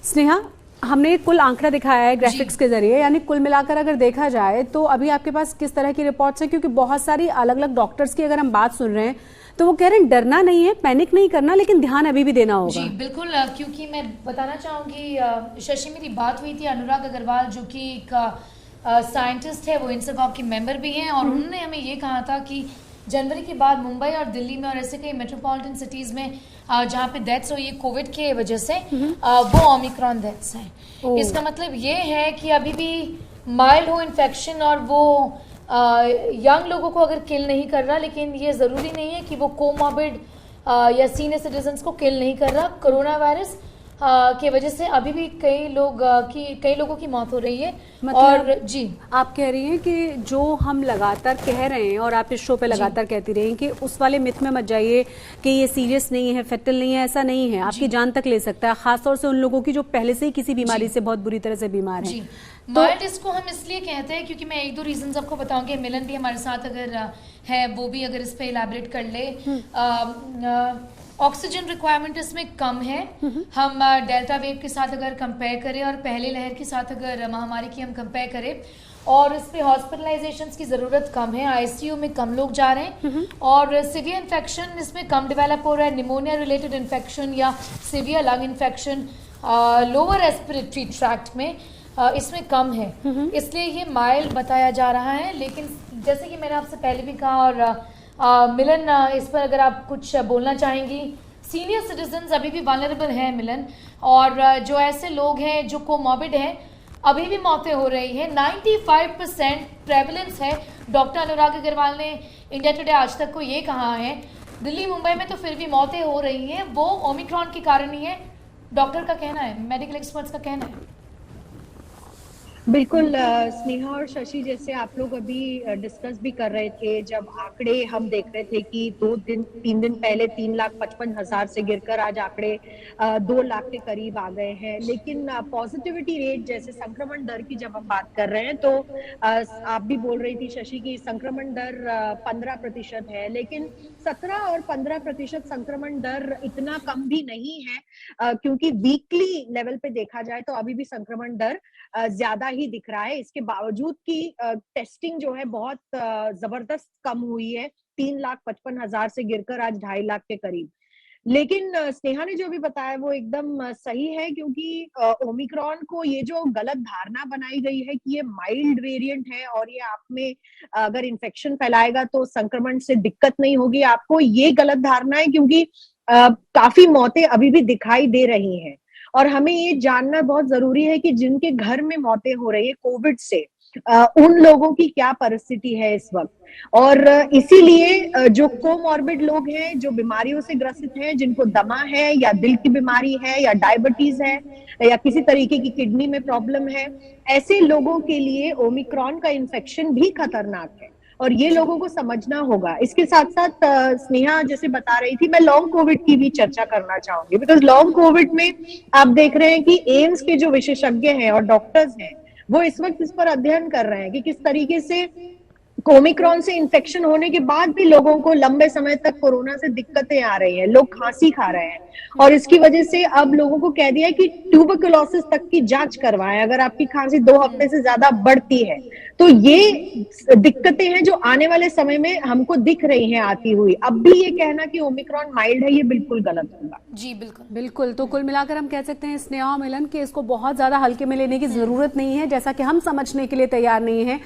स्नेहा, हमने कुल आंकड़ा दिखाया है ग्राफिक्स के जरिए, यानी कुल मिलाकर अगर देखा जाए तो अभी आपके पास किस तरह की रिपोर्ट्स हैं? क्योंकि बहुत सारी अलग अलग डॉक्टर्स की अगर हम बात सुन रहे हैं तो वो कह रहे हैं डरना नहीं है, पैनिक नहीं करना, लेकिन ध्यान अभी भी देना होगा। जी बिल्कुल, क्योंकि मैं बताना चाहूँगी शशि, मेरी बात हुई थी अनुराग अग्रवाल जो कि एक साइंटिस्ट है, वो इंसकॉम के मेंबर भी हैं, और उन्होंने हमें ये कहा था कि जनवरी के बाद मुंबई और दिल्ली में और ऐसे कई मेट्रोपॉलिटन सिटीज़ में जहाँ पे डेथ्स हुई है कोविड के वजह से, वो ओमिक्रॉन डेथ्स हैं। इसका मतलब ये है कि अभी भी माइल्ड हो इन्फेक्शन और वो यंग लोगों को अगर किल नहीं कर रहा, लेकिन ये ज़रूरी नहीं है कि वो कोमॉर्बिड या सीनियर सिटीजन्स को किल नहीं कर रहा। कोरोना वायरस की वजह से अभी भी कई लोगों की मौत हो रही है। मतलब और जी, आप कह रही हैं कि जो हम लगातार कह रहे हैं और आप इस शो पे लगातार कहती रही हैं कि उस वाले मिथ में मत जाइए कि ये सीरियस नहीं है, फेटल नहीं है, ऐसा नहीं है, आपकी जान तक ले सकता है, खासतौर से उन लोगों की जो पहले से ही किसी बीमारी से बहुत बुरी तरह से बीमार है। माइल्ड इसको हम इसलिए कहते हैं क्योंकि मैं एक दो रीजंस आपको बताऊंगी। मिलन भी हमारे साथ अगर है, वो भी अगर इस पे इलैबोरेट कर ले। ऑक्सीजन रिक्वायरमेंट इसमें कम है। हम डेल्टा वेव के साथ अगर कंपेयर करें और पहले लहर के साथ अगर महामारी की हम कंपेयर करें, और इस पे हॉस्पिटलाइजेशंस की ज़रूरत कम है, आईसीयू में कम लोग जा रहे हैं, और सिवियर इन्फेक्शन इसमें कम डेवलप हो रहा है। निमोनिया रिलेटेड इन्फेक्शन या severe lung infection lower respiratory tract में इसमें कम है, इसलिए ये माइल्ड बताया जा रहा है। लेकिन जैसे कि मैंने आपसे पहले भी कहा, और मिलन इस पर अगर आप कुछ बोलना चाहेंगी। सीनियर सिटीजन्स अभी भी वल्नरेबल हैं मिलन, और जो ऐसे लोग हैं जो कोमॉर्बिड हैं, अभी भी मौतें हो रही हैं। 95% प्रेवलेंस है। डॉक्टर अनुराग अग्रवाल ने इंडिया टुडे आज तक को ये कहा है। दिल्ली मुंबई में तो फिर भी मौतें हो रही हैं, वो ओमिक्रॉन के कारण ही है, डॉक्टर का कहना है, मेडिकल एक्सपर्ट्स का कहना है। बिल्कुल स्नेहा और शशि, जैसे आप लोग अभी डिस्कस भी कर रहे थे, जब आंकड़े हम देख रहे थे कि 3 दिन पहले 3,55,000 से गिरकर आज आंकड़े 2 लाख के करीब आ गए हैं। लेकिन पॉजिटिविटी रेट, जैसे संक्रमण दर की जब हम बात कर रहे हैं, तो आप भी बोल रही थी शशि की संक्रमण दर 15% है, लेकिन 17 और 15% संक्रमण दर इतना कम भी नहीं है, क्योंकि वीकली लेवल पे देखा जाए तो अभी भी संक्रमण दर ज्यादा ही दिख रहा है। इसके बावजूद कि टेस्टिंग जो है बहुत जबरदस्त कम हुई है, 3,55,000 से गिरकर आज 2.5 लाख के करीब। लेकिन स्नेहा ने जो भी बताया वो एकदम सही है, क्योंकि ओमिक्रॉन को ये जो गलत धारणा बनाई गई है कि ये माइल्ड वेरिएंट है और ये आप में अगर इन्फेक्शन फैलाएगा तो संक्रमण से दिक्कत नहीं होगी, आपको ये गलत धारणा है, क्योंकि काफी मौतें अभी भी दिखाई दे रही हैं। और हमें ये जानना बहुत जरूरी है कि जिनके घर में मौतें हो रही है कोविड से, उन लोगों की क्या परिस्थिति है इस वक्त। और इसीलिए जो कोमॉर्बिड लोग हैं, जो बीमारियों से ग्रसित हैं, जिनको दमा है या दिल की बीमारी है या डायबिटीज है या किसी तरीके की किडनी में प्रॉब्लम है, ऐसे लोगों के लिए ओमिक्रॉन का इन्फेक्शन भी खतरनाक है और ये लोगों को समझना होगा। इसके साथ साथ स्नेहा जैसे बता रही थी, मैं लॉन्ग कोविड की भी चर्चा करना चाहूंगी, बिकॉज लॉन्ग कोविड में आप देख रहे हैं कि एम्स के जो विशेषज्ञ हैं और डॉक्टर्स हैं, वो इस वक्त इस पर अध्ययन कर रहे हैं कि किस तरीके से ओमिक्रॉन से इन्फेक्शन होने के बाद भी लोगों को लंबे समय तक कोरोना से दिक्कतें आ रही हैं, लोग खांसी खा रहे हैं, और इसकी वजह से अब लोगों को कह दिया है कि ट्यूबरकुलोसिस तक की जांच करवाएं अगर आपकी खांसी 2 हफ्ते से ज्यादा बढ़ती है। तो ये दिक्कतें हैं जो आने वाले समय में हमको दिख रही हैं आती हुई। अब भी ये कहना कि ओमिक्रॉन माइल्ड है, ये बिल्कुल गलत होगा। जी बिल्कुल बिल्कुल। तो कुल मिलाकर हम कह सकते हैं स्नेहा मिलन कि इसको बहुत ज्यादा हल्के में लेने की जरूरत नहीं है, जैसा कि हम समझने के लिए तैयार नहीं है।